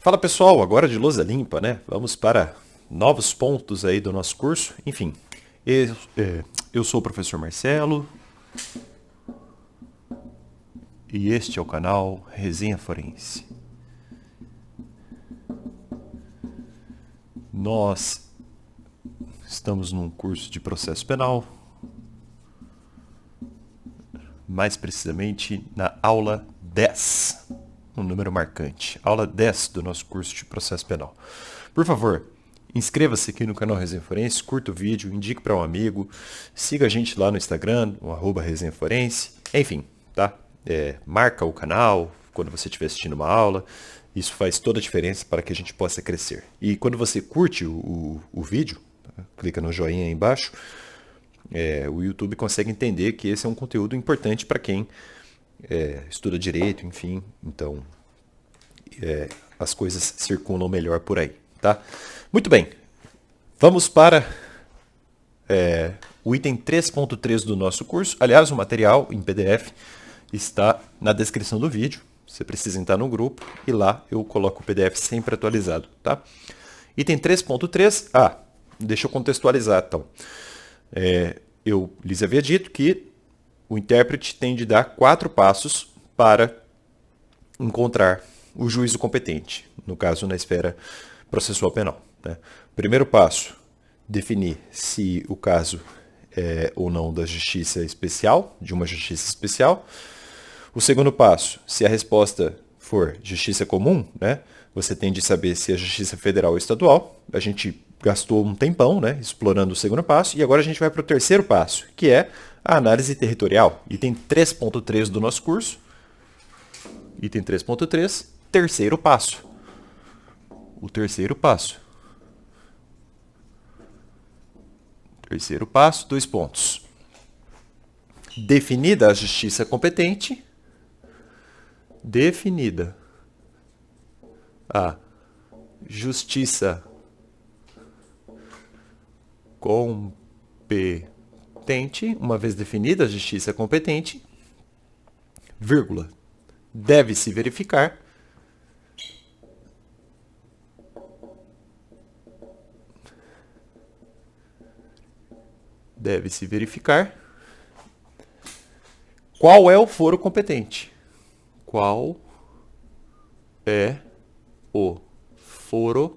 Fala pessoal, agora de lousa limpa, né? Vamos para novos pontos aí do nosso curso. Enfim, eu sou o professor Marcelo e este é o canal Resenha Forense. Nós estamos num curso de processo penal, mais precisamente na aula 10, um número marcante. Aula 10 do nosso curso de processo penal. Por favor, inscreva-se aqui no canal Resenha Forense, curta o vídeo, indique para um amigo, siga a gente lá no Instagram, o @Resenha Forense, enfim, tá? Marca o canal quando você estiver assistindo uma aula, isso faz toda a diferença para que a gente possa crescer. E quando você curte o vídeo, tá? Clica no joinha aí embaixo, o YouTube consegue entender que esse é um conteúdo importante para quem estuda direito, enfim, então as coisas circulam melhor por aí, tá? Muito bem, vamos para o item 3.3 do nosso curso. Aliás, o material em PDF está na descrição do vídeo. Você precisa entrar no grupo e lá eu coloco o PDF sempre atualizado, tá? Item 3.3, deixa eu contextualizar então. Eu lhes havia dito que o intérprete tem de dar 4 passos para encontrar o juízo competente, no caso na esfera processual penal, né? Primeiro passo, definir se o caso é ou não da justiça especial, de uma justiça especial. O segundo passo, se a resposta for justiça comum, né, você tem de saber se é justiça federal ou estadual. A gente gastou um tempão, né, explorando o segundo passo, e agora a gente vai para o terceiro passo, que é a análise territorial. Item 3.3 do nosso curso. Item 3.3, terceiro passo. O terceiro passo. Terceiro passo, 2 pontos. Definida a justiça competente. Definida a justiça competente, uma vez definida a justiça competente, vírgula, deve-se verificar qual é o foro competente. Qual é o foro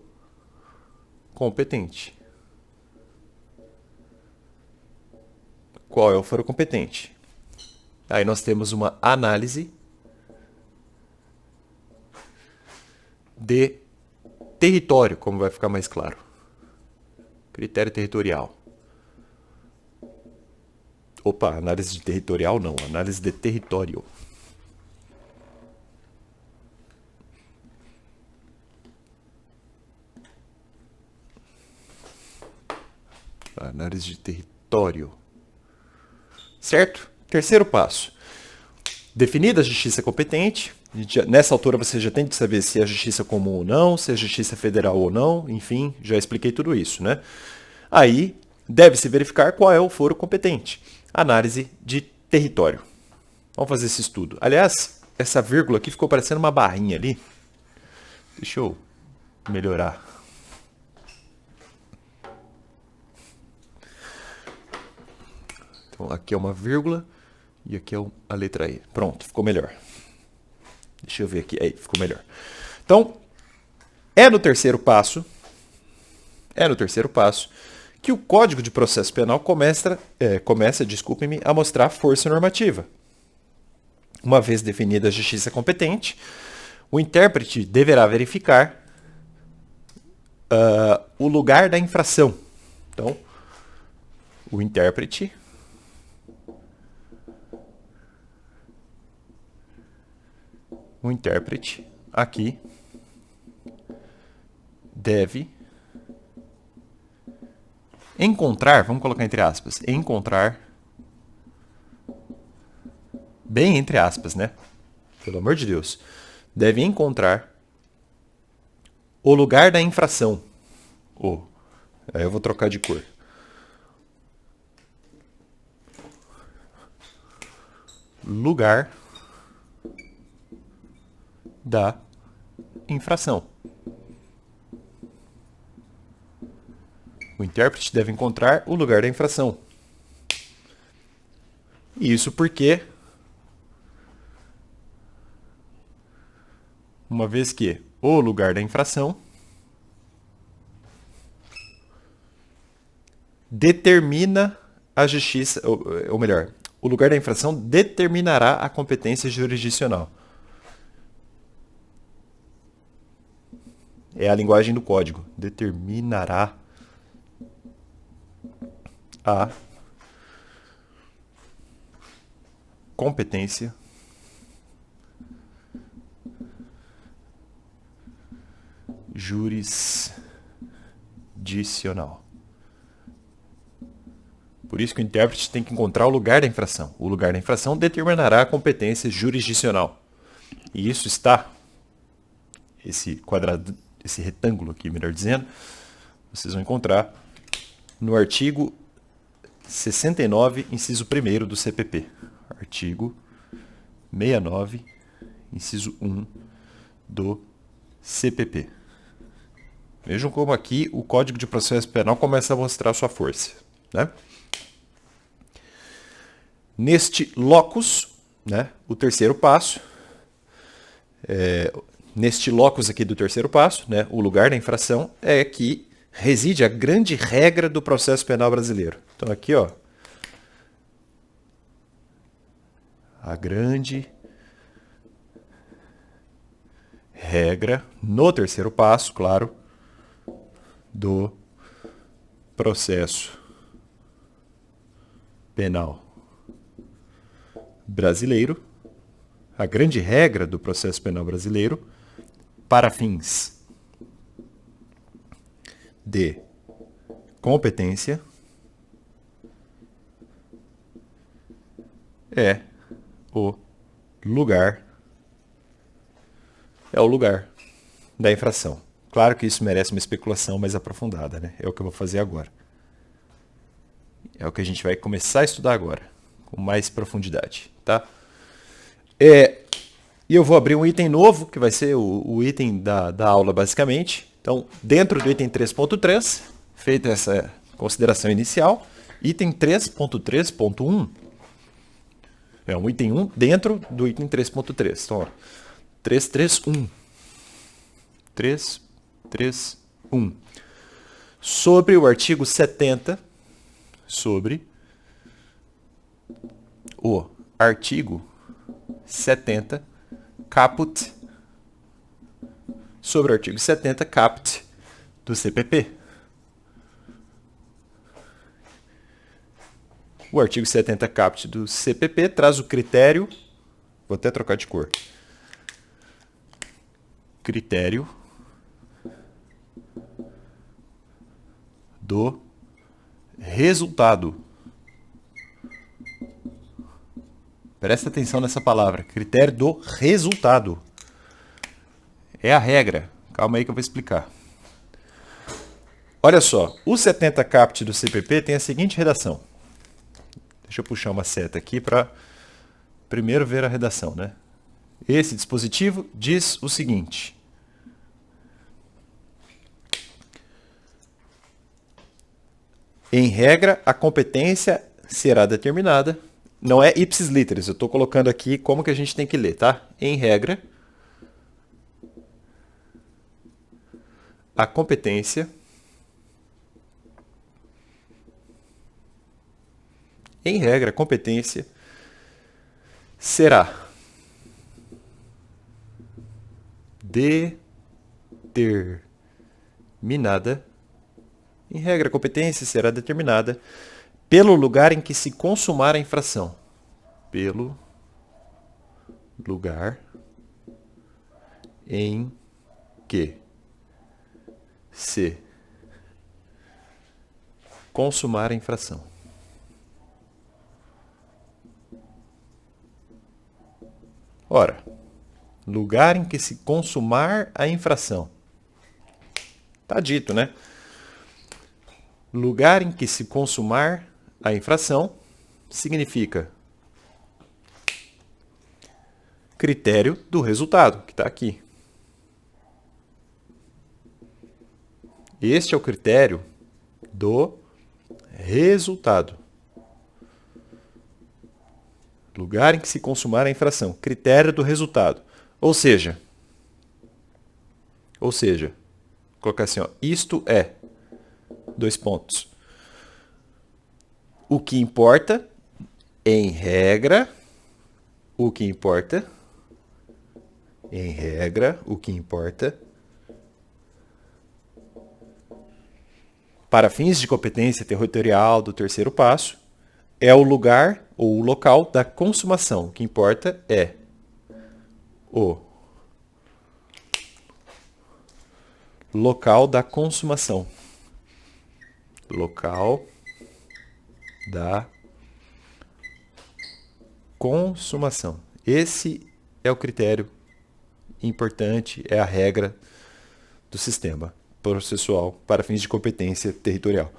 competente? Qual é o foro competente? Aí nós temos uma análise de território, como vai ficar mais claro. Critério territorial. Opa, análise de territorial não, análise de território. Análise de território. Certo? Terceiro passo. Definida a justiça competente, nessa altura você já tem que saber se é justiça comum ou não, se é justiça federal ou não, enfim, já expliquei tudo isso, né? Aí, deve-se verificar qual é o foro competente. Análise de território. Vamos fazer esse estudo. Aliás, essa vírgula aqui ficou parecendo uma barrinha ali. Deixa eu melhorar. Então, aqui é uma vírgula e aqui é a letra E. Pronto, ficou melhor. Deixa eu ver aqui. Aí, ficou melhor. Então, é no terceiro passo que o Código de Processo Penal começa, a mostrar força normativa. Uma vez definida a justiça competente, o intérprete deverá verificar o lugar da infração. Então, o intérprete aqui deve encontrar, vamos colocar entre aspas, encontrar, bem entre aspas, né? Pelo amor de Deus. Deve encontrar o lugar da infração. Aí eu vou trocar de cor. Lugar da infração. O intérprete deve encontrar o lugar da infração. Isso porque, uma vez que o lugar da infração determina a justiça, ou melhor, o lugar da infração determinará a competência jurisdicional. É a linguagem do código. Determinará a competência jurisdicional. Por isso que o intérprete tem que encontrar o lugar da infração. O lugar da infração determinará a competência jurisdicional. E isso está, esse quadrado, esse retângulo aqui, melhor dizendo, vocês vão encontrar no artigo 69, inciso 1º do CPP. Artigo 69, inciso 1 do CPP. Vejam como aqui o Código de Processo Penal começa a mostrar sua força, né? Neste locus, né, o terceiro passo, neste locus aqui do terceiro passo, né, o lugar da infração, é que reside a grande regra do processo penal brasileiro. Então aqui, ó, a grande regra, no terceiro passo, claro, do processo penal brasileiro, a grande regra do processo penal brasileiro, para fins de competência, é o lugar da infração. Claro que isso merece uma especulação mais aprofundada, né? É o que eu vou fazer agora. É o que a gente vai começar a estudar agora, com mais profundidade, tá? E eu vou abrir um item novo, que vai ser o item da aula, basicamente. Então, dentro do item 3.3, feita essa consideração inicial, item 3.3.1 é um item 1 dentro do item 3.3. Então, ó, 331. 331. Sobre o artigo 70, sobre o artigo 70, caput, sobre o artigo 70, caput do CPP. O artigo 70 caput do CPP traz o critério, vou até trocar de cor, critério do resultado. Presta atenção nessa palavra, critério do resultado. É a regra. Calma aí que eu vou explicar. Olha só, o 70 caput do CPP tem a seguinte redação. Deixa eu puxar uma seta aqui para primeiro ver a redação, né? Esse dispositivo diz o seguinte: em regra, a competência será determinada. Não é ipsis literis, eu estou colocando aqui como que a gente tem que ler, tá? Em regra, a competência será determinada. Em regra, a competência será determinada pelo lugar em que se consumar a infração. Pelo lugar em que se consumar a infração. Ora, lugar em que se consumar a infração. Tá dito, né? Lugar em que se consumar a infração significa critério do resultado, que está aqui. Este é o critério do resultado. Lugar em que se consumar a infração. Critério do resultado. Ou seja, vou colocar assim, ó, isto é, dois pontos. O que importa, em regra, o que importa, para fins de competência territorial do terceiro passo, é o lugar ou o local da consumação. O que importa é o local da consumação. Local da consumação. Esse é o critério importante, é a regra do sistema processual para fins de competência territorial.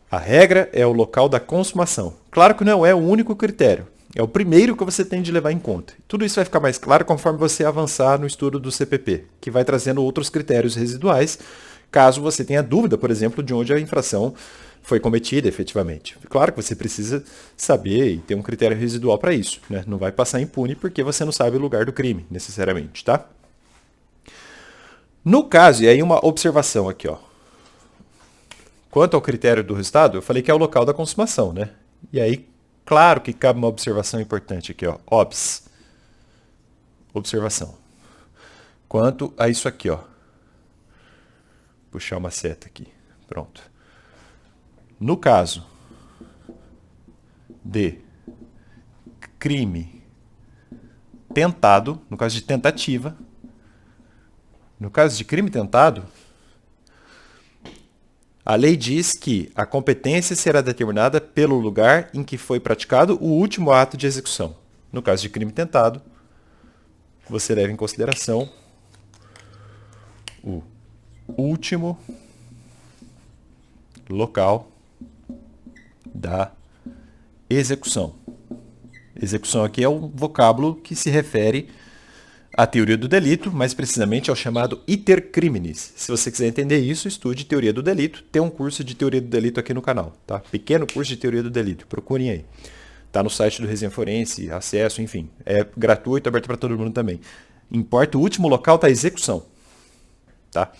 A regra é o local da consumação. Claro que não é o único critério. É o primeiro que você tem de levar em conta. Tudo isso vai ficar mais claro conforme você avançar no estudo do CPP, que vai trazendo outros critérios residuais, caso você tenha dúvida, por exemplo, de onde a infração foi cometida efetivamente. Claro que você precisa saber e ter um critério residual para isso, né? Não vai passar impune porque você não sabe o lugar do crime, necessariamente, tá? No caso, e aí uma observação aqui, ó. Quanto ao critério do resultado, eu falei que é o local da consumação, né? E aí, claro que cabe uma observação importante aqui, ó. Obs. Observação. Quanto a isso aqui, ó. Puxar uma seta aqui. Pronto. No caso de crime tentado, no caso de tentativa, no caso de crime tentado, a lei diz que a competência será determinada pelo lugar em que foi praticado o último ato de execução. No caso de crime tentado, você leva em consideração o último local da execução. Execução aqui é um vocábulo que se refere à teoria do delito, mais precisamente ao chamado iter criminis. Se você quiser entender isso, estude teoria do delito. Tem um curso de teoria do delito aqui no canal, tá? Pequeno curso de teoria do delito, procurem aí. Tá no site do Resenha Forense, acesso, enfim. É gratuito, aberto para todo mundo também. Importa o último local da execução, tá?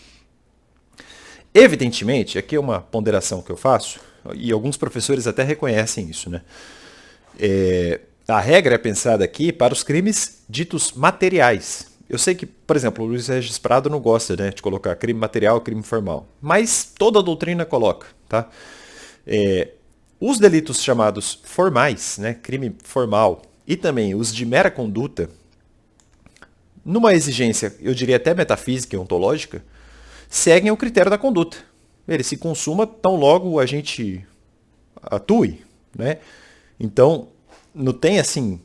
Evidentemente, aqui é uma ponderação que eu faço, e alguns professores até reconhecem isso, né? A regra é pensada aqui para os crimes ditos materiais. Eu sei que, por exemplo, o Luiz Regis Prado não gosta, né, de colocar crime material, crime formal, mas toda a doutrina coloca, tá? Os delitos chamados formais, né, crime formal, e também os de mera conduta, numa exigência, eu diria até metafísica e ontológica, seguem o critério da conduta. Ele se consuma tão logo a gente atue, né? Então, não tem assim,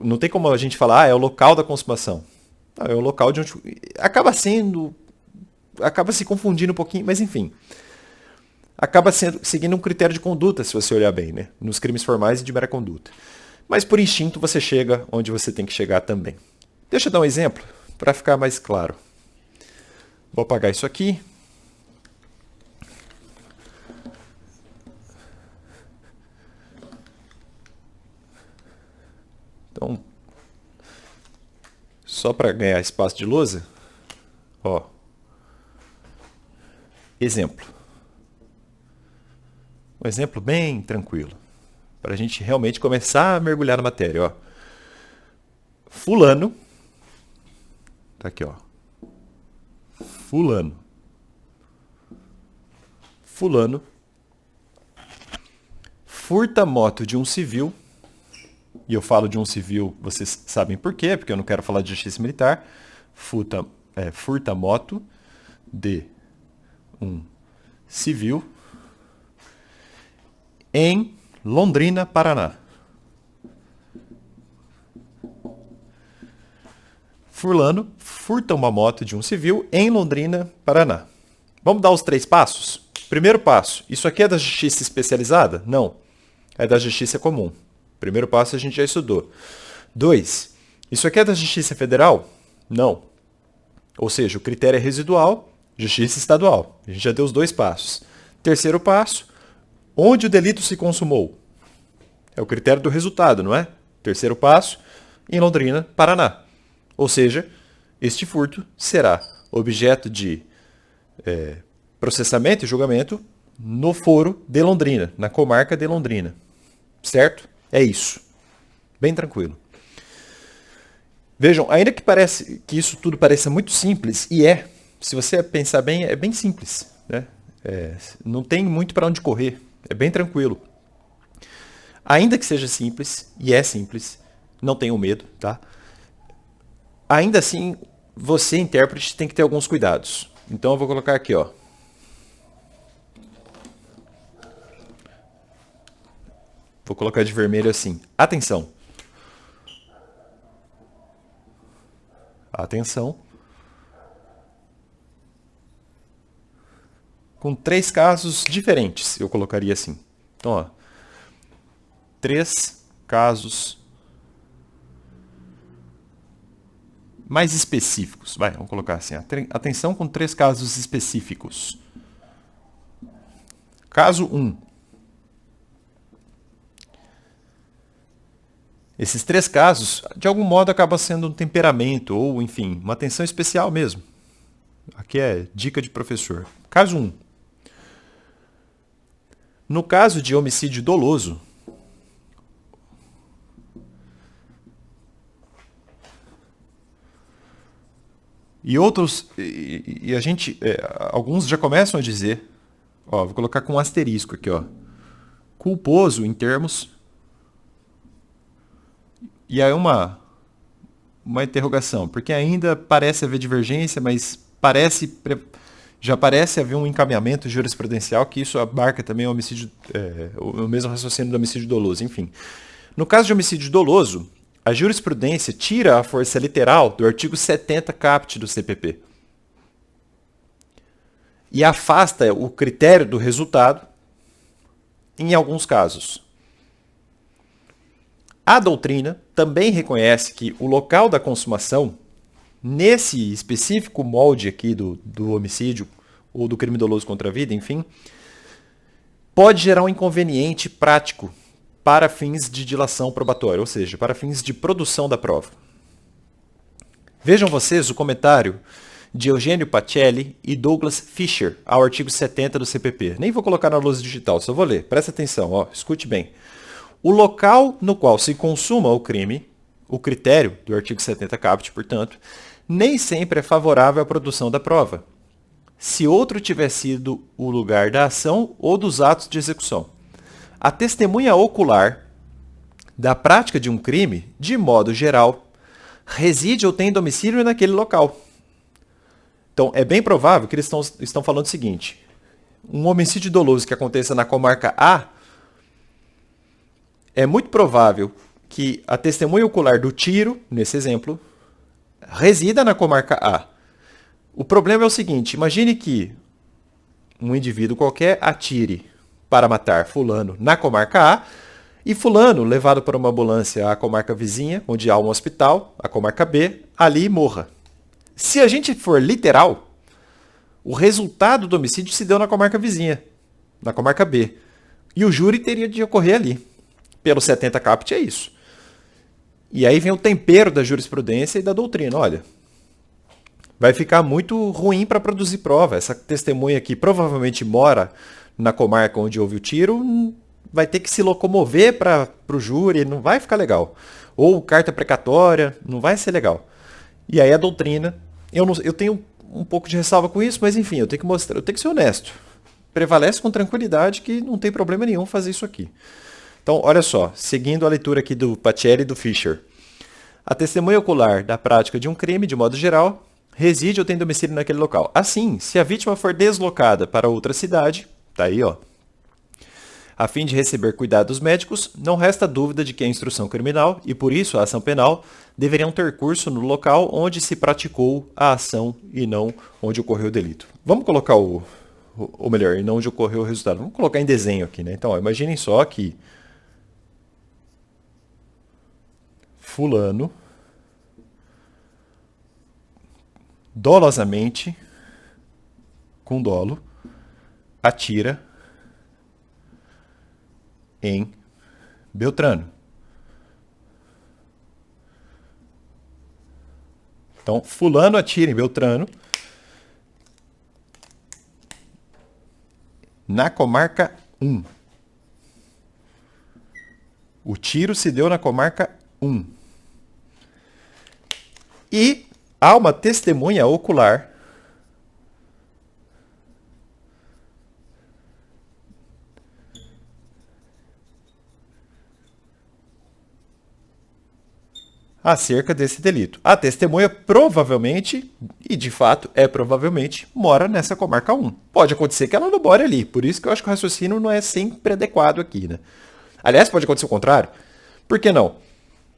não tem como a gente falar, é o local da consumação. Não, é o local de onde acaba se confundindo um pouquinho, mas enfim. Acaba seguindo um critério de conduta, se você olhar bem, né? Nos crimes formais e de mera conduta. Mas por instinto você chega onde você tem que chegar também. Deixa eu dar um exemplo para ficar mais claro. Vou apagar isso aqui. Então, só para ganhar espaço de lousa, ó. Exemplo. Um exemplo bem tranquilo, para a gente realmente começar a mergulhar na matéria, ó. Fulano, tá aqui, ó. Fulano furta a moto de um civil, e eu falo de um civil, vocês sabem por quê, porque eu não quero falar de justiça militar. Furta a moto de um civil em Londrina, Paraná. Fulano furta uma moto de um civil em Londrina, Paraná. Vamos dar os 3 passos? Primeiro passo, isso aqui é da justiça especializada? Não, é da justiça comum. Primeiro passo a gente já estudou. 2, isso aqui é da justiça federal? Não. Ou seja, o critério é residual, justiça estadual. A gente já deu os 2 passos. Terceiro passo, onde o delito se consumou? É o critério do resultado, não é? Terceiro passo, em Londrina, Paraná. Ou seja, este furto será objeto de processamento e julgamento no foro de Londrina, na comarca de Londrina. Certo? É isso. Bem tranquilo. Vejam, ainda que isso tudo pareça muito simples, e se você pensar bem, é bem simples, né? Não tem muito para onde correr, é bem tranquilo. Ainda que seja simples, e é simples, não tenham medo, tá? Ainda assim, você, intérprete, tem que ter alguns cuidados. Então eu vou colocar aqui, ó. Vou colocar de vermelho assim. Atenção. Atenção. Com 3 casos diferentes, eu colocaria assim. Então, ó. 3 casos mais específicos. Vamos colocar assim. Atenção com 3 casos específicos. Caso 1. Esses 3 casos, de algum modo, acabam sendo um temperamento ou, enfim, uma atenção especial mesmo. Aqui é dica de professor. Caso 1. No caso de homicídio doloso, e outros, e a gente, alguns já começam a dizer, ó, vou colocar com um asterisco aqui, ó, culposo em termos, e aí uma interrogação, porque ainda parece haver divergência, mas já parece haver um encaminhamento jurisprudencial que isso abarca também o homicídio, o mesmo raciocínio do homicídio doloso, enfim. No caso de homicídio doloso, a jurisprudência tira a força literal do artigo 70 caput do CPP e afasta o critério do resultado em alguns casos. A doutrina também reconhece que o local da consumação, nesse específico molde aqui do homicídio ou do crime doloso contra a vida, enfim, pode gerar um inconveniente prático para fins de dilação probatória, ou seja, para fins de produção da prova. Vejam vocês o comentário de Eugênio Pacelli e Douglas Fischer ao artigo 70 do CPP. Nem vou colocar na lousa digital, só vou ler. Presta atenção, ó, escute bem. O local no qual se consuma o crime, o critério do artigo 70 caput, portanto, nem sempre é favorável à produção da prova, se outro tiver sido o lugar da ação ou dos atos de execução. A testemunha ocular da prática de um crime, de modo geral, reside ou tem domicílio naquele local. Então, é bem provável que eles estão falando o seguinte: um homicídio doloso que aconteça na comarca A, é muito provável que a testemunha ocular do tiro, nesse exemplo, resida na comarca A. O problema é o seguinte: imagine que um indivíduo qualquer atire para matar fulano na comarca A e fulano, levado por uma ambulância à comarca vizinha, onde há um hospital, a comarca B, ali morra. Se a gente for literal, o resultado do homicídio se deu na comarca vizinha, na comarca B. E o júri teria de ocorrer ali. Pelo 70 caput é isso. E aí vem o tempero da jurisprudência e da doutrina. Olha, vai ficar muito ruim para produzir prova. Essa testemunha que provavelmente mora na comarca onde houve o tiro vai ter que se locomover para o júri, não vai ficar legal. Ou carta precatória, não vai ser legal. E aí a doutrina, eu tenho um pouco de ressalva com isso, mas enfim, eu tenho que mostrar, eu tenho que ser honesto. Prevalece com tranquilidade que não tem problema nenhum fazer isso aqui. Então, olha só, seguindo a leitura aqui do Pacelli e do Fischer. A testemunha ocular da prática de um crime, de modo geral, reside ou tem domicílio naquele local. Assim, se a vítima for deslocada para outra cidade, tá aí, ó, a fim de receber cuidados médicos, não resta dúvida de que a instrução criminal e, por isso, a ação penal deveriam ter curso no local onde se praticou a ação e não onde ocorreu o delito. Vamos colocar ou melhor, e não onde ocorreu o resultado. Vamos colocar em desenho aqui, né? Então, ó, imaginem só que fulano dolosamente, com dolo, atira em Beltrano. Então, fulano atira em Beltrano na comarca 1. O tiro se deu na comarca 1. E há uma testemunha ocular acerca desse delito. A testemunha provavelmente, e de fato é provavelmente, mora nessa comarca 1. Pode acontecer que ela não mora ali, por isso que eu acho que o raciocínio não é sempre adequado aqui, né? Aliás, pode acontecer o contrário. Por que não?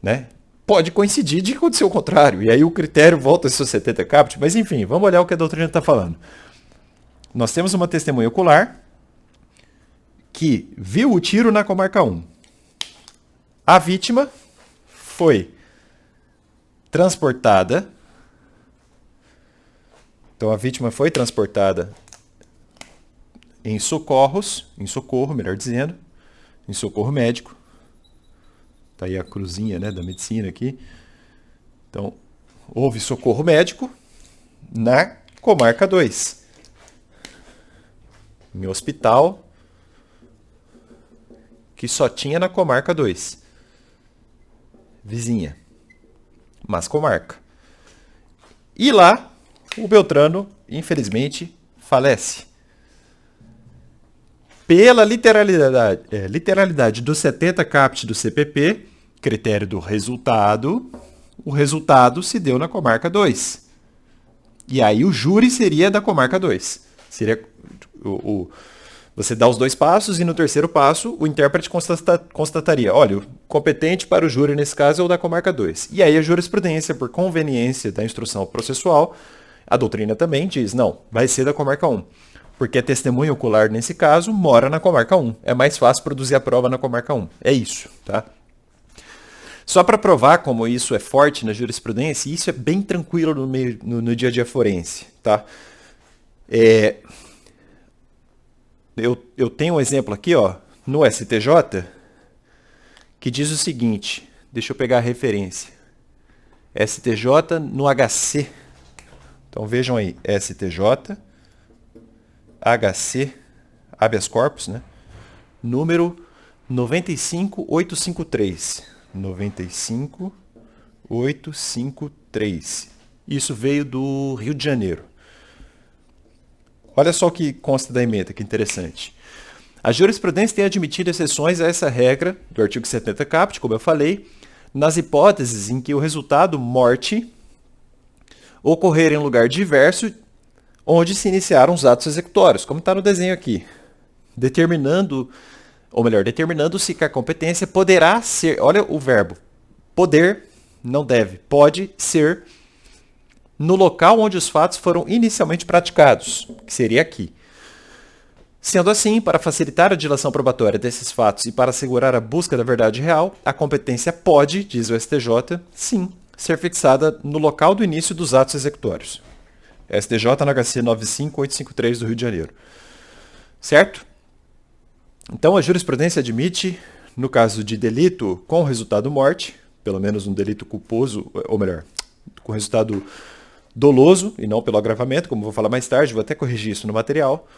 Né? Pode coincidir de acontecer o contrário, e aí o critério volta a ser 70 caput, mas enfim, vamos olhar o que a doutrina está falando. Nós temos uma testemunha ocular que viu o tiro na comarca 1. A vítima foi transportada. Então a vítima foi transportada em socorro, melhor dizendo, em socorro médico. Tá aí a cruzinha, né, da medicina aqui. Então, houve socorro médico na comarca 2. Em hospital que só tinha na comarca 2. Vizinha. Mas comarca. E lá, o Beltrano, infelizmente, falece. Pela literalidade do 70 caput do CPP, critério do resultado, o resultado se deu na comarca 2. E aí o júri seria da comarca 2. Seria você dá os dois passos e no terceiro passo o intérprete constataria, olha, o competente para o júri nesse caso é o da comarca 2. E aí a jurisprudência, por conveniência da instrução processual, a doutrina também diz, não, vai ser da comarca 1. Porque a testemunha ocular, nesse caso, mora na comarca 1. É mais fácil produzir a prova na comarca 1. É isso, tá? Só para provar como isso é forte na jurisprudência, e isso é bem tranquilo no dia a dia forense, tá? Eu tenho um exemplo aqui, ó, no STJ, que diz o seguinte, deixa eu pegar a referência. STJ no HC. Então vejam aí, STJ, HC, habeas corpus, né? Número 95853. 95853. Isso veio do Rio de Janeiro. Olha só o que consta da emenda, que interessante. A jurisprudência tem admitido exceções a essa regra do artigo 70 caput, como eu falei, nas hipóteses em que o resultado morte ocorrer em lugar diverso onde se iniciaram os atos executórios, como está no desenho aqui, determinando-se que a competência poderá ser, olha o verbo, poder, não deve, pode ser no local onde os fatos foram inicialmente praticados, que seria aqui. Sendo assim, para facilitar a dilação probatória desses fatos e para assegurar a busca da verdade real, a competência pode, diz o STJ, sim, ser fixada no local do início dos atos executórios. STJ no HC 95853 do Rio de Janeiro. Certo? Então, a jurisprudência admite, no caso de delito com resultado morte, pelo menos um delito culposo, ou melhor, com resultado doloso e não pelo agravamento, como vou falar mais tarde, vou até corrigir isso no material,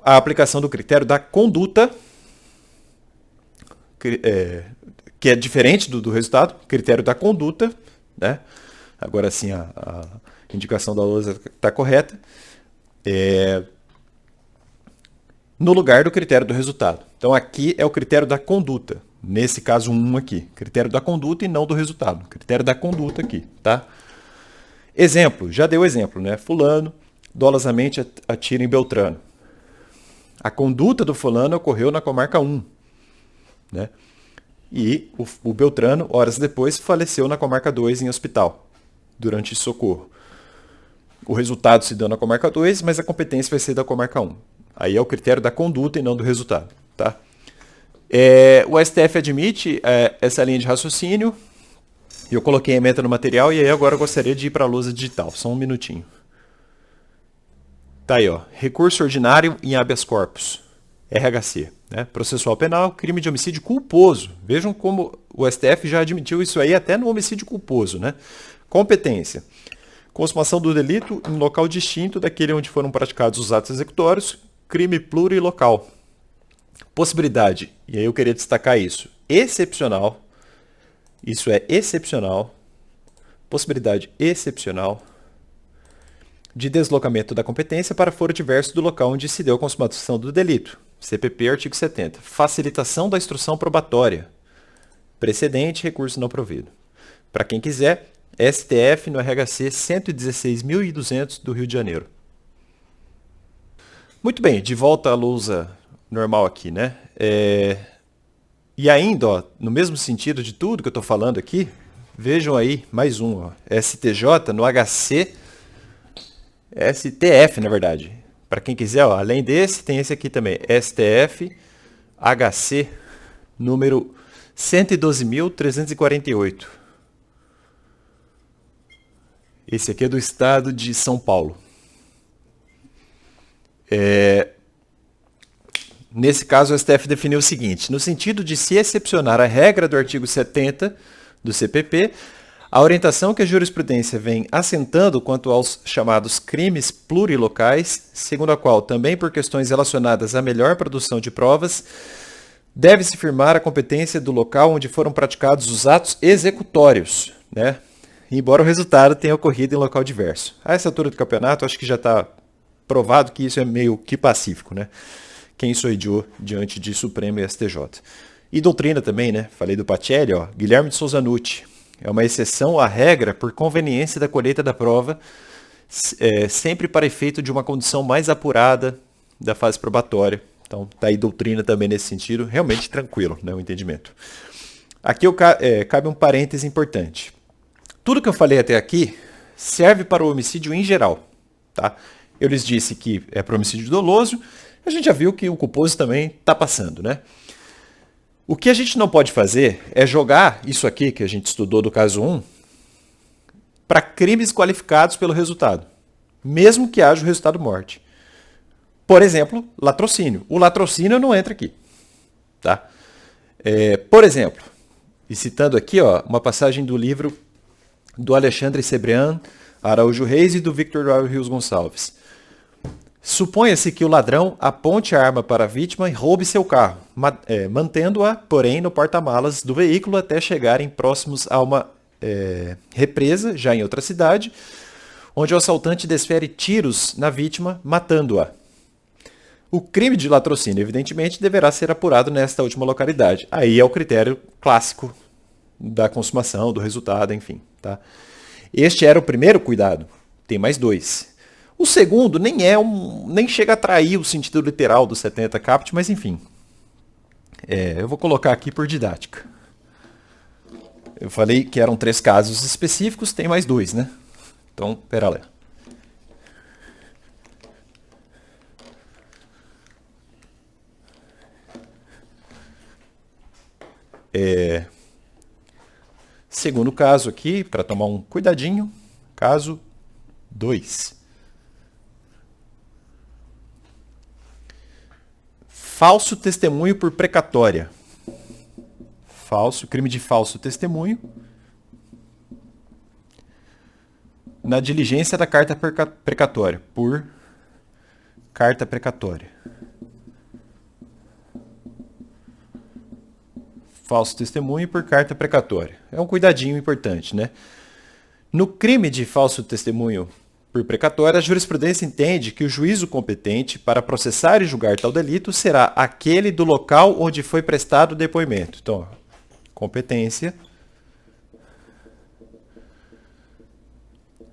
a aplicação do critério da conduta, que é diferente do resultado, critério da conduta, né? Agora sim a indicação da lousa está correta, no lugar do critério do resultado. Então aqui é o critério da conduta, nesse caso 1 aqui, critério da conduta e não do resultado, critério da conduta aqui, tá? Exemplo, já deu exemplo, né? Fulano dolosamente atira em Beltrano. A conduta do fulano ocorreu na comarca 1, né? E o Beltrano, horas depois, faleceu na comarca 2 em hospital, durante socorro. O resultado se deu na comarca 2, mas a competência vai ser da comarca 1. Aí é o critério da conduta e não do resultado, tá? O STF admite essa linha de raciocínio. Eu coloquei a ementa no material e aí agora eu gostaria de ir para a lousa digital. Só um minutinho. Tá aí, ó. Recurso ordinário em habeas corpus. RHC. né? Processual penal, crime de homicídio culposo. Vejam como o STF já admitiu isso aí até no homicídio culposo, né? Competência. Consumação do delito em local distinto daquele onde foram praticados os atos executórios, crime plurilocal. Possibilidade, e aí eu queria destacar isso, excepcional, isso é excepcional, possibilidade excepcional de deslocamento da competência para foro diverso do local onde se deu a consumação do delito. CPP, artigo 70. Facilitação da instrução probatória. Precedente, recurso não provido. Para quem quiser, STF no RHC 116.200 do Rio de Janeiro. Muito bem, de volta à lousa normal aqui, né? E ainda, ó, no mesmo sentido de tudo que eu estou falando aqui, vejam aí mais um, ó, STJ no HC, STF, na verdade. Para quem quiser, ó, além desse, tem esse aqui também, STF HC número 112.348. Esse aqui é do estado de São Paulo. Nesse caso, o STF definiu o seguinte: no sentido de se excepcionar a regra do artigo 70 do CPP, a orientação que a jurisprudência vem assentando quanto aos chamados crimes plurilocais, segundo a qual, também por questões relacionadas à melhor produção de provas, deve-se firmar a competência do local onde foram praticados os atos executórios, né? Embora o resultado tenha ocorrido em local diverso. A essa altura do campeonato, acho que já está provado que isso é meio que pacífico, né? Quem sou eu diante de Supremo e STJ. E doutrina também, né? Falei do Pacelli, ó. Guilherme de Souza Nucci. É uma exceção à regra por conveniência da colheita da prova, sempre para efeito de uma condição mais apurada da fase probatória. Então, tá aí doutrina também nesse sentido. Realmente tranquilo, né? O entendimento. Aqui cabe um parêntese importante. Tudo que eu falei até aqui serve para o homicídio em geral, tá? Eu lhes disse que é para o homicídio doloso. A gente já viu que o culposo também está passando, né? O que a gente não pode fazer é jogar isso aqui que a gente estudou do caso 1 para crimes qualificados pelo resultado, mesmo que haja o resultado morte. Por exemplo, latrocínio. O latrocínio não entra aqui, tá? Por exemplo, e citando aqui, ó, uma passagem do livro do Alexandre Sebrián Araújo Reis e do Victor Rios Gonçalves. Suponha-se que o ladrão aponte a arma para a vítima e roube seu carro, mantendo-a, porém, no porta-malas do veículo até chegarem próximos a uma represa, já em outra cidade, onde o assaltante desfere tiros na vítima, matando-a. O crime de latrocínio, evidentemente, deverá ser apurado nesta última localidade. Aí é o critério clássico da consumação, do resultado, enfim. Tá? Este era o primeiro cuidado. Tem mais dois. O segundo nem chega a atrair o sentido literal do 70 caput, mas enfim. Eu vou colocar aqui por didática. Eu falei que eram 3 casos específicos, tem mais 2, né? Então, pera lá. Segundo caso aqui, para tomar um cuidadinho, caso 2. Falso testemunho por precatória. Crime de falso testemunho. Na diligência da carta precatória. Por carta precatória. Falso testemunho por carta precatória. É um cuidadinho importante, né? No crime de falso testemunho por precatória, a jurisprudência entende que o juízo competente para processar e julgar tal delito será aquele do local onde foi prestado o depoimento. Então, competência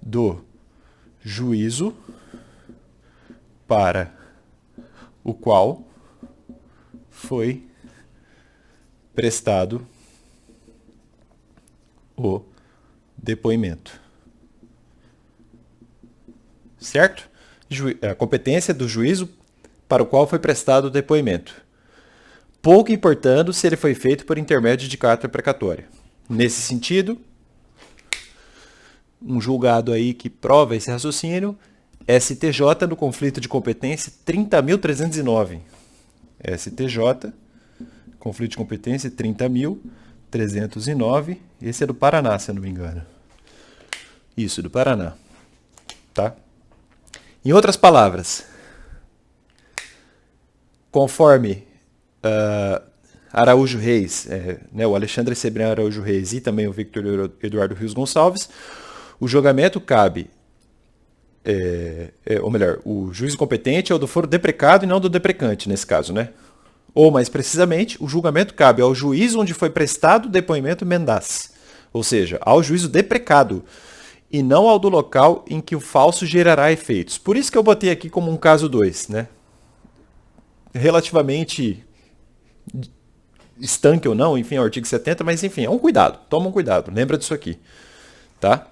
do juízo para o qual foi prestado o depoimento. Certo? A competência do juízo para o qual foi prestado o depoimento. Pouco importando se ele foi feito por intermédio de carta precatória. Nesse sentido, um julgado aí que prova esse raciocínio, STJ no conflito de competência 30.309. STJ, conflito de competência 30.309. Esse é do Paraná, se eu não me engano. Isso, do Paraná. Tá? Em outras palavras, conforme Araújo Reis, o Alexandre Sebrián Araújo Reis e também o Victor Eduardo Rios Gonçalves, o julgamento cabe, ou melhor, o juiz competente é o do foro deprecado e não do deprecante, nesse caso, né? Ou, mais precisamente, o julgamento cabe ao juiz onde foi prestado o depoimento mendaz, ou seja, ao juízo deprecado, e não ao do local em que o falso gerará efeitos. Por isso que eu botei aqui como um caso 2, né? Relativamente estanque ou não, enfim, é o artigo 70, mas enfim, é um cuidado, toma um cuidado, lembra disso aqui, tá?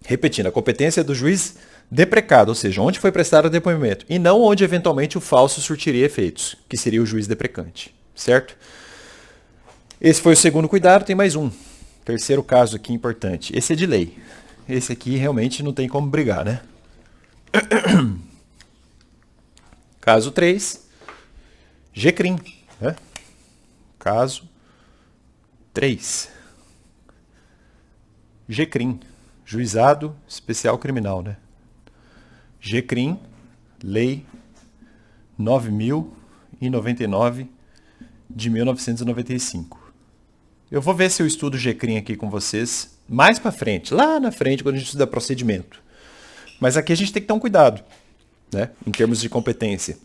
Repetindo, a competência é do juiz deprecado, ou seja, onde foi prestado o depoimento, e não onde eventualmente o falso surtiria efeitos, que seria o juiz deprecante, certo? Esse foi o segundo cuidado, tem mais um. Terceiro caso aqui importante, esse é de lei. Esse aqui realmente não tem como brigar, né? Caso 3, GCRIM, né? Caso 3. GCRIM, Juizado Especial Criminal, né? GCRIM, Lei 9.099 de 1995. Eu vou ver se eu estudo GCRIM aqui com vocês mais para frente, lá na frente, quando a gente estuda procedimento. Mas aqui a gente tem que ter um cuidado, né? Em termos de competência.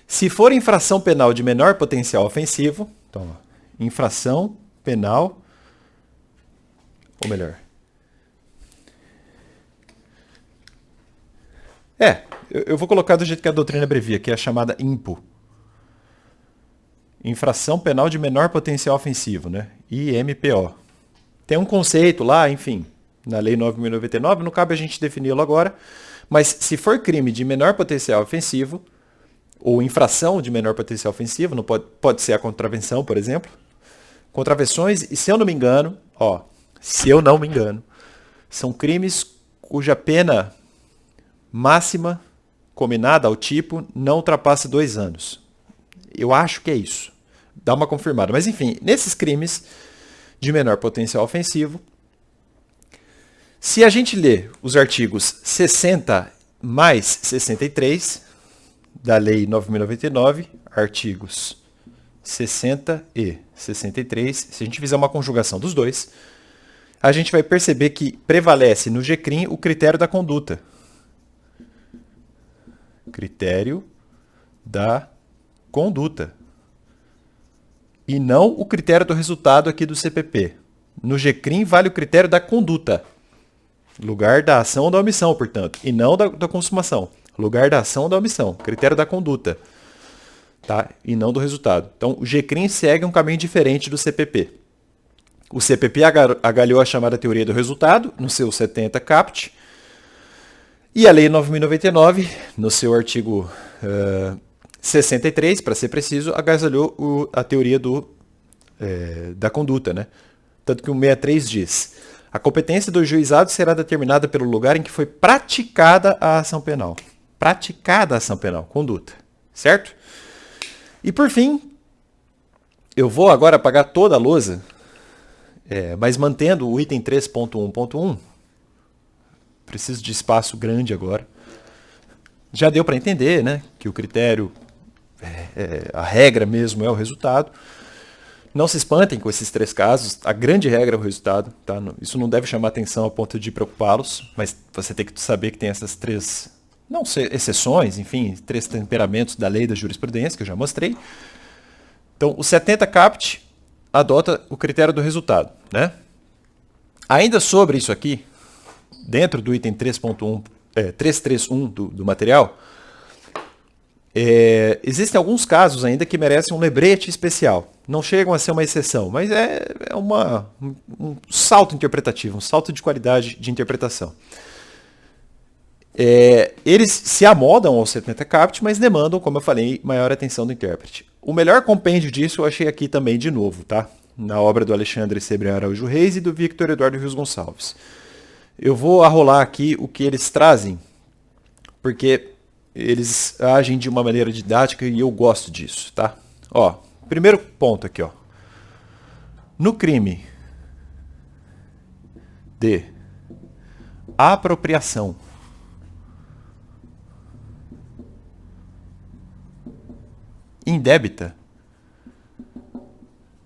Se for infração penal de menor potencial ofensivo, então, ó, infração penal, ou melhor, eu vou colocar do jeito que a doutrina abrevia, que é a chamada IMPO. Infração penal de menor potencial ofensivo, né? IMPO. Tem um conceito lá, enfim, na Lei 9.099, não cabe a gente defini-lo agora, mas se for crime de menor potencial ofensivo, ou infração de menor potencial ofensivo, não pode ser a contravenção, por exemplo. Contravenções, e se eu não me engano, são crimes cuja pena máxima combinada ao tipo não ultrapassa 2 anos. Eu acho que é isso. Dá uma confirmada. Mas enfim, nesses crimes de menor potencial ofensivo, se a gente ler os artigos 60 mais 63 da Lei 9.099, artigos 60 e 63, se a gente fizer uma conjugação dos dois, a gente vai perceber que prevalece no GCRIM o critério da conduta. Critério da conduta. E não o critério do resultado aqui do CPP. No GCRIM vale o critério da conduta. Lugar da ação ou da omissão, portanto. E não da consumação. Lugar da ação ou da omissão. Critério da conduta. Tá? E não do resultado. Então, o GCRIM segue um caminho diferente do CPP. O CPP agalhou a chamada teoria do resultado, no seu 70 caput. E a Lei 9.099, no seu artigo 63, para ser preciso, agasalhou a teoria da conduta, né? Tanto que o 63 diz: a competência do juizado será determinada pelo lugar em que foi praticada a ação penal. Praticada a ação penal, conduta. Certo? E por fim, eu vou agora apagar toda a lousa, mas mantendo o item 3.1.1. Preciso de espaço grande agora. Já deu para entender, né, que o critério, a regra mesmo é o resultado. Não se espantem com esses 3 casos. A grande regra é o resultado. Tá? Isso não deve chamar atenção a ponto de preocupá-los, mas você tem que saber que tem essas 3, não sei, exceções, enfim, 3 temperamentos da lei da jurisprudência, que eu já mostrei. Então, o 70 caput adota o critério do resultado, né? Ainda sobre isso aqui, dentro do item 331 do material, existem alguns casos ainda que merecem um lembrete especial. Não chegam a ser uma exceção, mas é um salto interpretativo, um salto de qualidade de interpretação. Eles se amodam ao 70 caput, mas demandam, como eu falei, maior atenção do intérprete. O melhor compêndio disso eu achei aqui também de novo, tá? Na obra do Alexandre Sebrián Araújo Reis e do Victor Eduardo Rios Gonçalves. Eu vou arrolar aqui o que eles trazem, porque eles agem de uma maneira didática e eu gosto disso, tá? Ó, primeiro ponto aqui, ó. No crime de apropriação indébita,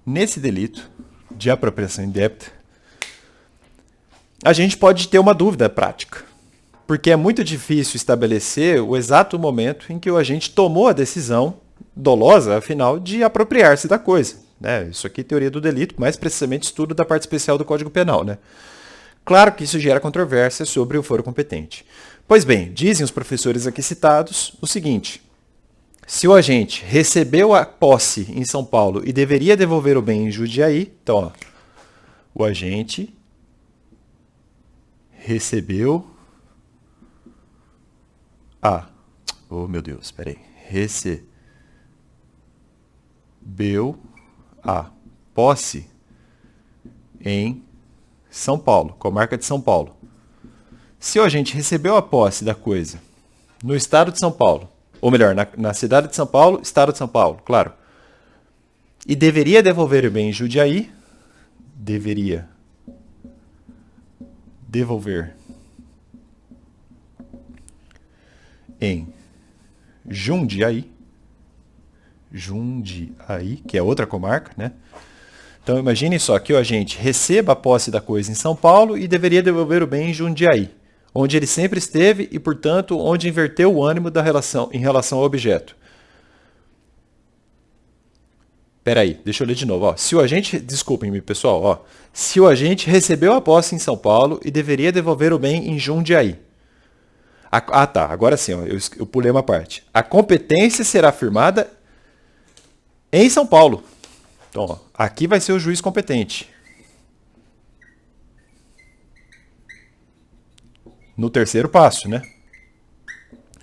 nesse delito de apropriação indébita, a gente pode ter uma dúvida prática, porque é muito difícil estabelecer o exato momento em que o agente tomou a decisão dolosa, afinal, de apropriar-se da coisa. Né? Isso aqui é teoria do delito, mais precisamente estudo da parte especial do Código Penal. Né? Claro que isso gera controvérsia sobre o foro competente. Pois bem, dizem os professores aqui citados o seguinte: se o agente recebeu a posse em São Paulo e deveria devolver o bem em Jundiaí, então, ó, o agente recebeu oh meu Deus, peraí, recebeu a posse em São Paulo, comarca de São Paulo. Se o agente recebeu a posse da coisa no estado de São Paulo, ou melhor, na cidade de São Paulo, estado de São Paulo, claro, e deveria devolver o bem em Jundiaí, deveria devolver em Jundiaí, que é outra comarca, né? Então imagine só que o agente receba a posse da coisa em São Paulo e deveria devolver o bem em Jundiaí, onde ele sempre esteve e, portanto, onde inverteu o ânimo da relação em relação ao objeto. Peraí, deixa eu ler de novo. Ó. Se o agente, desculpem-me pessoal, ó. Se o agente recebeu a posse em São Paulo e deveria devolver o bem em Jundiaí. Tá, agora sim, ó, eu pulei uma parte. A competência será firmada em São Paulo. Então, ó, aqui vai ser o juiz competente. No terceiro passo, né?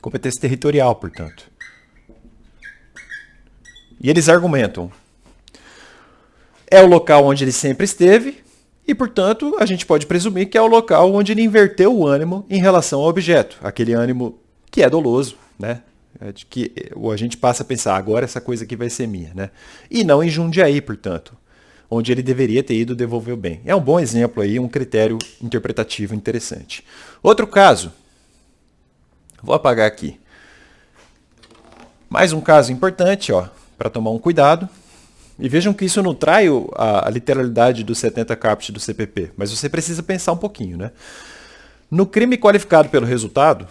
Competência territorial, portanto. E eles argumentam: é o local onde ele sempre esteve e, portanto, a gente pode presumir que é o local onde ele inverteu o ânimo em relação ao objeto. Aquele ânimo que é doloso, né? De que a gente passa a pensar, agora essa coisa aqui vai ser minha, né? E não em Jundiaí, portanto, onde ele deveria ter ido devolver o bem. É um bom exemplo aí, um critério interpretativo interessante. Outro caso, vou apagar aqui. Mais um caso importante, ó, para tomar um cuidado. E vejam que isso não trai a literalidade do 70 caput do CPP, mas você precisa pensar um pouquinho, né? No crime qualificado pelo resultado,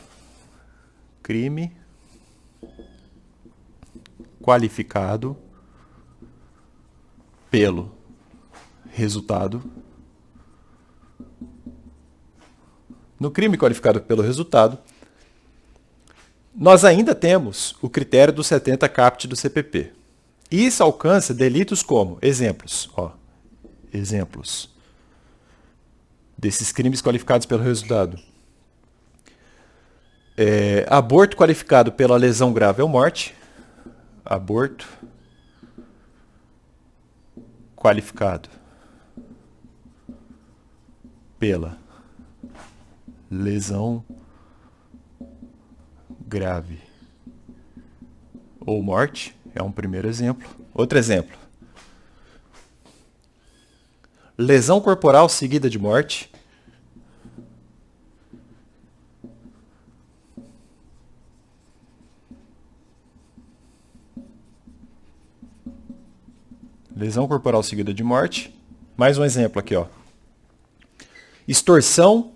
crime qualificado pelo resultado. No crime qualificado pelo resultado, nós ainda temos o critério do 70 caput do CPP. Isso alcança delitos como, exemplos desses crimes qualificados pelo resultado. Aborto qualificado pela lesão grave ou morte. Aborto qualificado pela lesão grave ou morte é um primeiro exemplo. Outro exemplo: lesão corporal seguida de morte. Lesão corporal seguida de morte. Mais um exemplo aqui, ó. Extorsão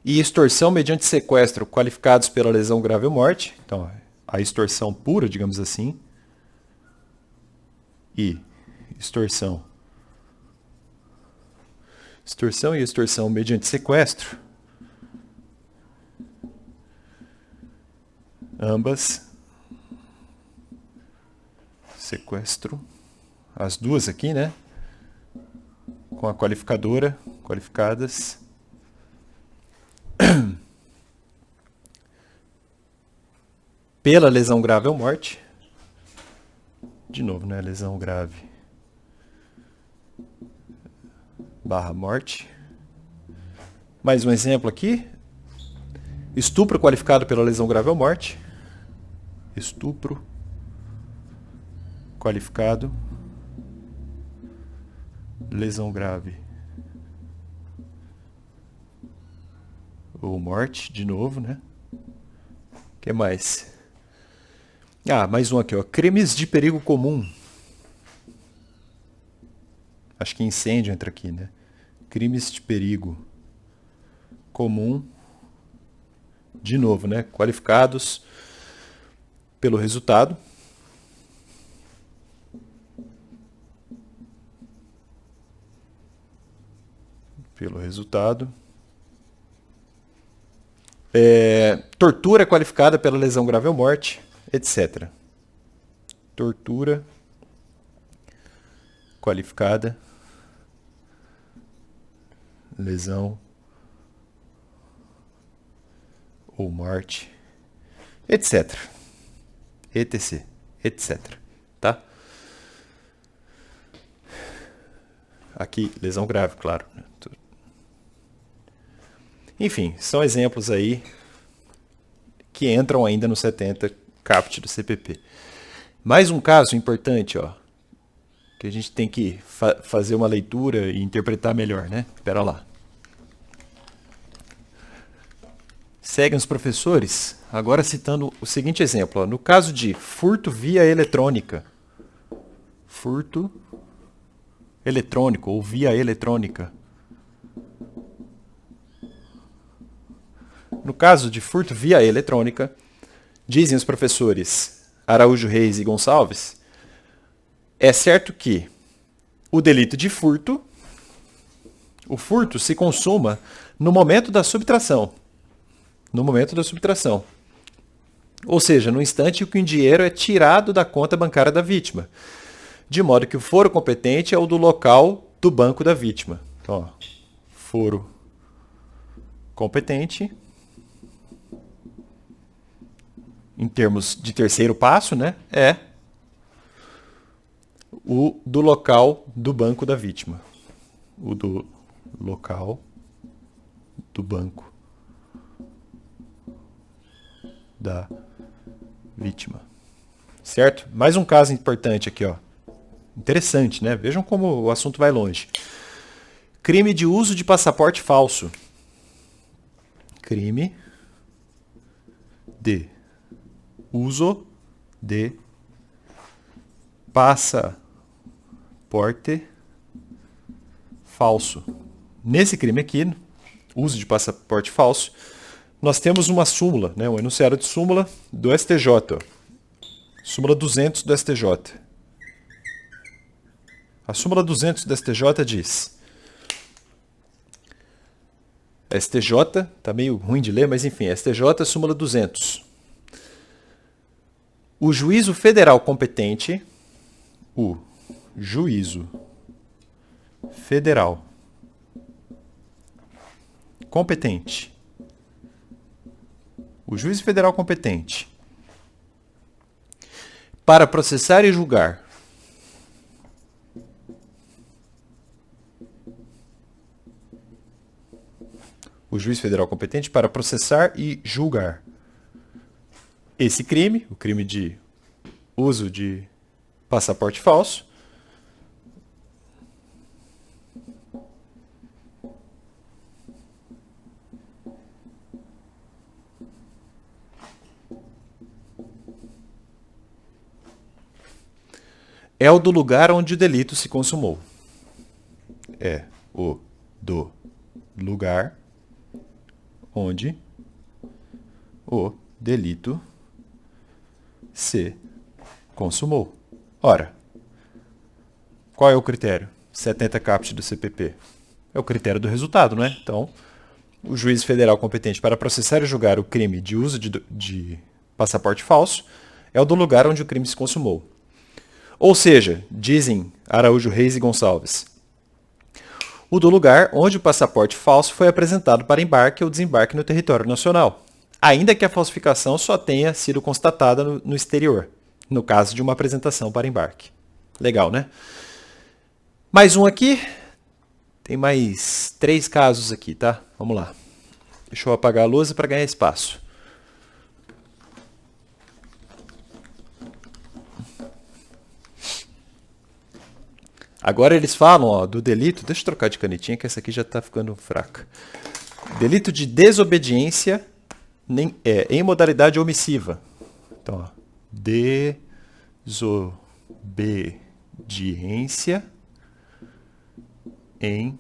e extorsão mediante sequestro qualificados pela lesão grave ou morte. Então, a extorsão pura, digamos assim. E extorsão e extorsão mediante sequestro. Ambas. Sequestro. As duas aqui, né? Com a qualificadora, qualificadas. Pela lesão grave ou morte. De novo, né? Lesão grave / morte. Mais um exemplo aqui. Estupro qualificado pela lesão grave ou morte. Estupro qualificado. Lesão grave ou morte, de novo, né? O que mais? Ah, mais um aqui, ó. Crimes de perigo comum. Acho que incêndio entra aqui, né? Crimes de perigo comum. De novo, né? Qualificados pelo resultado. Pelo resultado. Tortura qualificada pela lesão grave ou morte, etc. Tortura qualificada, lesão ou morte, etc. etc. etc. Tá? Aqui, lesão grave, claro. Enfim, são exemplos aí que entram ainda no 70 caput do CPP. Mais um caso importante, ó, que a gente tem que fazer uma leitura e interpretar melhor, né? Espera lá. Seguem os professores, agora citando o seguinte exemplo. Ó, no caso de furto via eletrônica. Furto eletrônico ou via eletrônica. No caso de furto via eletrônica, dizem os professores Araújo Reis e Gonçalves, é certo que o delito de furto, o furto se consuma no momento da subtração. No momento da subtração. Ou seja, no instante em que o dinheiro é tirado da conta bancária da vítima. De modo que o foro competente é o do local do banco da vítima. Então, ó, foro competente, em termos de terceiro passo, né, é o do local do banco da vítima. O do local do banco da vítima. Certo? Mais um caso importante aqui, ó. Interessante, né? Vejam como o assunto vai longe. Crime de uso de passaporte falso. Crime de uso de passaporte falso. Nesse crime aqui, uso de passaporte falso, nós temos uma súmula, né, um enunciado de súmula do STJ. Ó. Súmula 200 do STJ. A súmula 200 do STJ diz... STJ, tá meio ruim de ler, mas enfim, STJ, súmula 200. O juízo federal competente, o juízo federal competente, o juízo federal competente para processar e julgar o juiz federal competente para processar e julgar esse crime, o crime de uso de passaporte falso, é o do lugar onde o delito se consumou. É o do lugar onde o delito se consumou. Ora, qual é o critério? 70 caput do CPP. É o critério do resultado, não é? Então, o juiz federal competente para processar e julgar o crime de uso de passaporte falso é o do lugar onde o crime se consumou. Ou seja, dizem Araújo Reis e Gonçalves, o do lugar onde o passaporte falso foi apresentado para embarque ou desembarque no território nacional, ainda que a falsificação só tenha sido constatada no exterior, no caso de uma apresentação para embarque. Legal, né? Mais um aqui. Tem mais 3 casos aqui, tá? Vamos lá. Deixa eu apagar a lousa para ganhar espaço. Agora eles falam, ó, do delito... Deixa eu trocar de canetinha, que essa aqui já está ficando fraca. Delito de desobediência em modalidade omissiva. Então, ó, desobediência em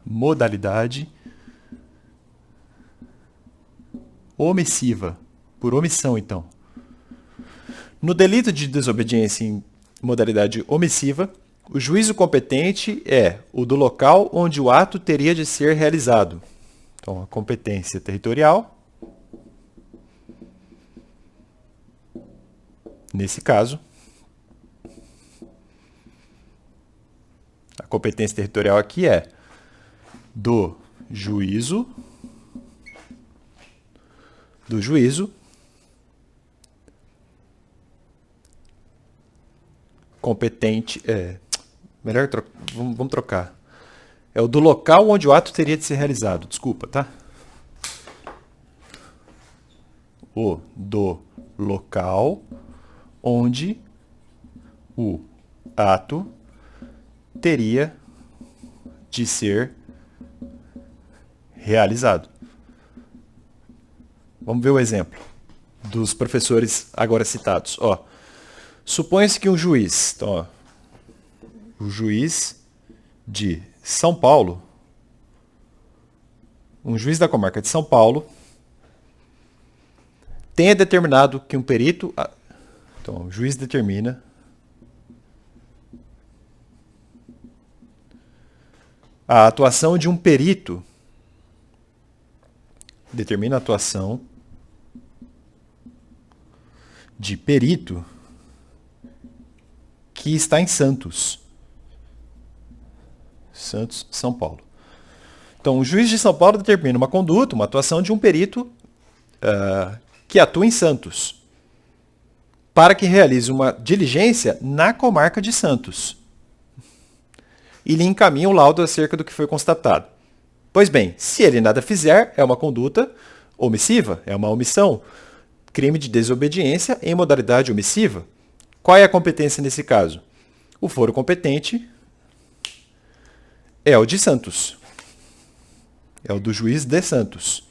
modalidade omissiva. Por omissão, então. No delito de desobediência em modalidade omissiva, o juízo competente é o do local onde o ato teria de ser realizado. Então, a competência territorial, nesse caso, a competência territorial aqui é do juízo competente, vamos trocar. É o do local onde o ato teria de ser realizado. Desculpa, tá? O do local onde o ato teria de ser realizado. Vamos ver o exemplo dos professores agora citados. Ó, supõe-se que um juiz, então, ó, o juiz de São Paulo, um juiz da comarca de São Paulo, tenha determinado que um perito... Então, o juiz determina a atuação de um perito, determina a atuação de perito que está em Santos, São Paulo. Então, o juiz de São Paulo determina uma conduta, uma atuação de um perito que atua em Santos, para que realize uma diligência na comarca de Santos e lhe encaminha o laudo acerca do que foi constatado. Pois bem, se ele nada fizer, é uma conduta omissiva, é uma omissão, crime de desobediência em modalidade omissiva. Qual é a competência nesse caso? O foro competente é o de Santos, é o do juiz de Santos,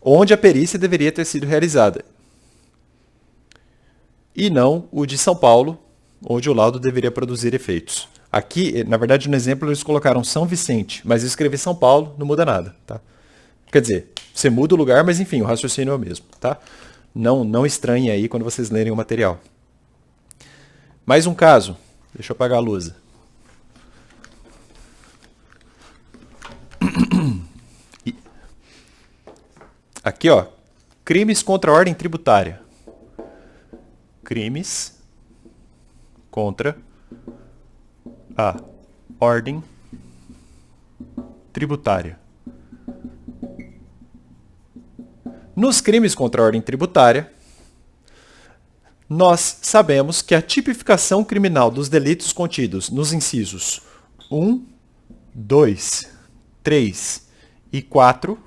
onde a perícia deveria ter sido realizada, e não o de São Paulo, onde o laudo deveria produzir efeitos. Aqui, na verdade, no exemplo eles colocaram São Vicente, mas eu escrevi São Paulo, não muda nada, tá? Quer dizer, você muda o lugar, mas enfim, o raciocínio é o mesmo, tá? Não estranhe aí quando vocês lerem o material. Mais um caso. Deixa eu apagar a luz. Aqui, ó, crimes contra a ordem tributária. Crimes contra a ordem tributária. Nos crimes contra a ordem tributária, nós sabemos que a tipificação criminal dos delitos contidos nos incisos 1, 2, 3 e 4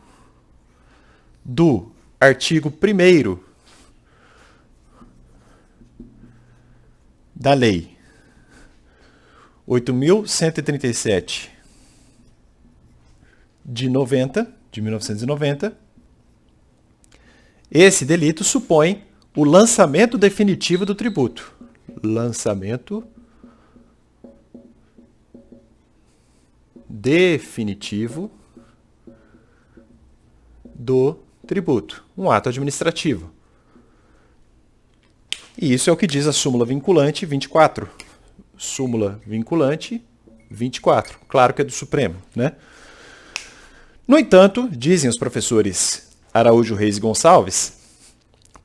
do artigo 1º da Lei 8.137 de 1990, esse delito supõe o lançamento definitivo do tributo. Lançamento definitivo do tributo. Um ato administrativo. E isso é o que diz a súmula vinculante 24. Súmula vinculante 24. Claro que é do Supremo, né? No entanto, dizem os professores Araújo, Reis e Gonçalves,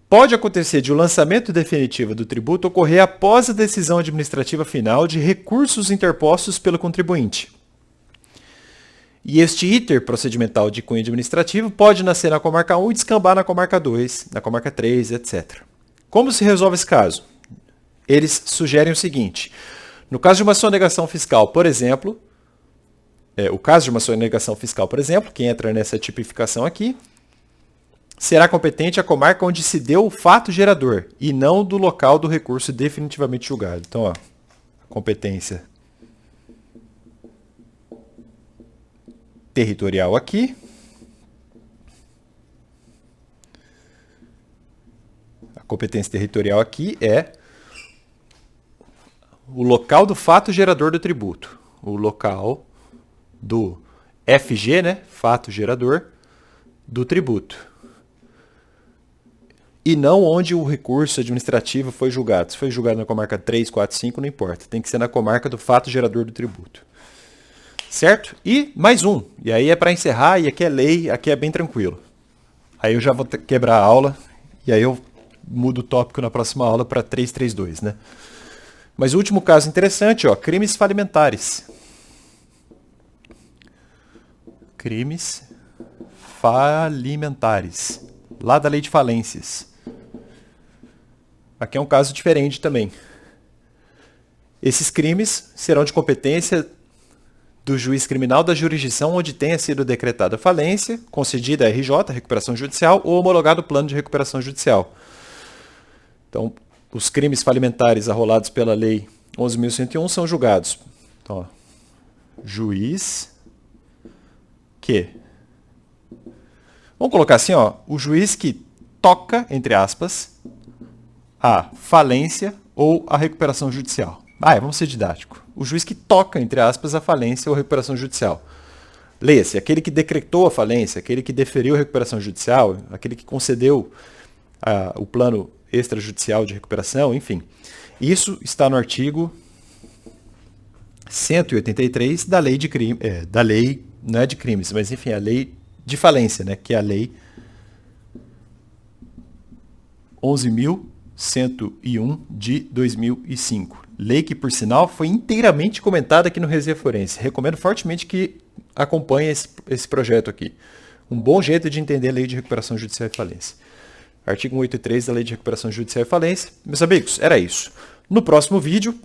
pode acontecer de o lançamento definitivo do tributo ocorrer após a decisão administrativa final de recursos interpostos pelo contribuinte. E este iter procedimental de cunho administrativo pode nascer na comarca 1 e descambar na comarca 2, na comarca 3, etc. Como se resolve esse caso? Eles sugerem o seguinte: no caso de uma sonegação fiscal, por exemplo, o caso de uma sonegação fiscal, por exemplo, que entra nessa tipificação aqui, será competente a comarca onde se deu o fato gerador e não do local do recurso definitivamente julgado. Então, ó, competência territorial aqui. A competência territorial aqui é o local do fato gerador do tributo. O local do FG, né, fato gerador do tributo. E não onde o recurso administrativo foi julgado. Se foi julgado na comarca 3, 4, 5, não importa. Tem que ser na comarca do fato gerador do tributo. Certo? E mais um. E aí é para encerrar, e aqui é lei, aqui é bem tranquilo. Aí eu já vou quebrar a aula, e aí eu mudo o tópico na próxima aula para 332, né? Mas o último caso interessante, ó, crimes falimentares. Crimes falimentares. Lá da lei de falências. Aqui é um caso diferente também. Esses crimes serão de competência do juiz criminal da jurisdição onde tenha sido decretada a falência, concedida a RJ, recuperação judicial, ou homologado o plano de recuperação judicial. Então, os crimes falimentares arrolados pela Lei 11.101 são julgados. Então, ó, juiz que... Vamos colocar assim, ó, o juiz que toca, entre aspas, a falência ou a recuperação judicial. Vamos ser didático. O juiz que toca, entre aspas, a falência ou a recuperação judicial. Leia-se, aquele que decretou a falência, aquele que deferiu a recuperação judicial, aquele que concedeu o plano extrajudicial de recuperação, enfim. Isso está no artigo 183 da lei de crime, da lei, não é de crimes, mas enfim, a lei de falência, né, que é a lei 11.101 de 2005. Lei que, por sinal, foi inteiramente comentada aqui no Resenha Forense. Recomendo fortemente que acompanhe esse projeto aqui. Um bom jeito de entender a lei de recuperação judicial e falência. Artigo 183 da lei de recuperação judicial e falência. Meus amigos, era isso. No próximo vídeo,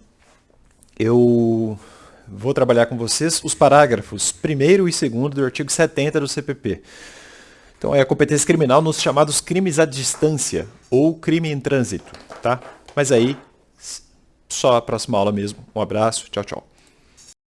eu vou trabalhar com vocês os parágrafos 1º e 2º do artigo 70 do CPP. Então, é a competência criminal nos chamados crimes à distância ou crime em trânsito, tá? Mas aí, só a próxima aula mesmo. Um abraço, tchau, tchau.